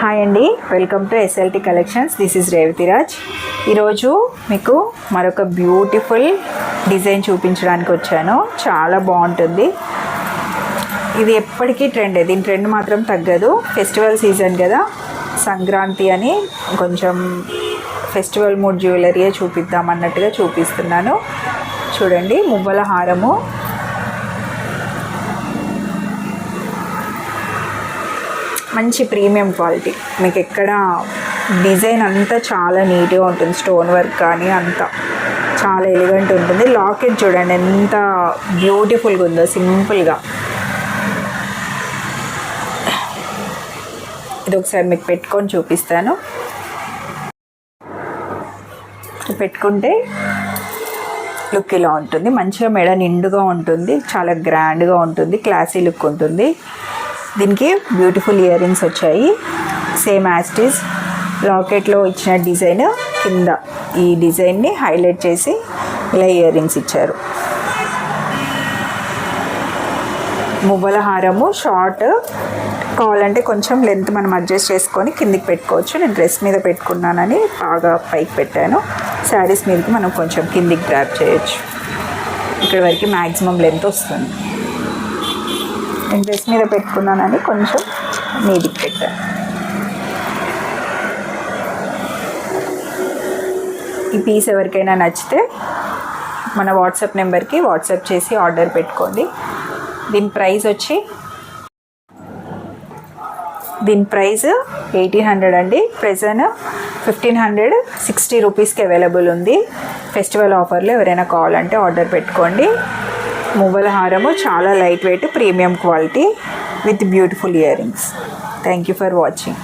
Hi అండి, welcome to SLT collections. This is Revathiraj. ఈరోజు మీకు మరొక బ్యూటిఫుల్ డిజైన్ చూపించడానికి వచ్చాను. చాలా బాగుంటుంది. ఇది ఎప్పటికీ ట్రెండే, దీని ట్రెండ్ మాత్రం తగ్గదు. ఫెస్టివల్ సీజన్ కదా, సంక్రాంతి అని కొంచెం ఫెస్టివల్ మూడ్ జ్యువెలరీయే చూపిద్దాం అన్నట్టుగా చూపిస్తున్నాను. చూడండి, మువ్వల హారము, మంచి ప్రీమియం క్వాలిటీ. మీకు ఎక్కడ డిజైన్ అంతా చాలా నీట్గా ఉంటుంది. స్టోన్ వర్క్ కానీ అంతా చాలా ఎలిగెంట్ ఉంటుంది. లాకెట్ చూడండి ఎంత బ్యూటిఫుల్గా ఉందో, సింపుల్గా. ఇది ఒకసారి మీకు పెట్టుకొని చూపిస్తాను. పెట్టుకుంటే లుక్ ఇలా ఉంటుంది. మంచిగా మెడ నిండుగా ఉంటుంది, చాలా గ్రాండ్గా ఉంటుంది, క్లాసీ లుక్ ఉంటుంది. దీనికి బ్యూటిఫుల్ ఇయర్ రింగ్స్ వచ్చాయి. సేమ్ యాస్టీస్ లాకెట్లో ఇచ్చిన డిజైన్ కింద ఈ డిజైన్ని హైలైట్ చేసి ఇలా ఇయర్ రింగ్స్ ఇచ్చారు. మువ్వల హారము షార్ట్ కావాలంటే కొంచెం లెంత్ మనం అడ్జస్ట్ చేసుకొని కిందికి పెట్టుకోవచ్చు. నేను డ్రెస్ మీద పెట్టుకున్నానని బాగా పైకి పెట్టాను. శారీస్ మీదకి మనం కొంచెం కిందికి డ్రాప్ చేయొచ్చు. ఇక్కడ వరకు మ్యాక్సిమం లెంత్ వస్తుంది. నేను డ్రెస్ మీద పెట్టుకున్నానని కొంచెం మీదికి పెట్టాను. ఈ పీస్ ఎవరికైనా నచ్చితే మన వాట్సాప్ నెంబర్కి వాట్సాప్ చేసి ఆర్డర్ పెట్టుకోండి. దీని ప్రైస్ 1800 అండి. ప్రెజెంట్ 1560 రూపీస్కి అవైలబుల్ ఉంది. ఫెస్టివల్ ఆఫర్లో ఎవరైనా కావాలంటే ఆర్డర్ పెట్టుకోండి. మువ్వల హారము చాలా light weight, premium quality with beautiful ear rings. Thank you for watching.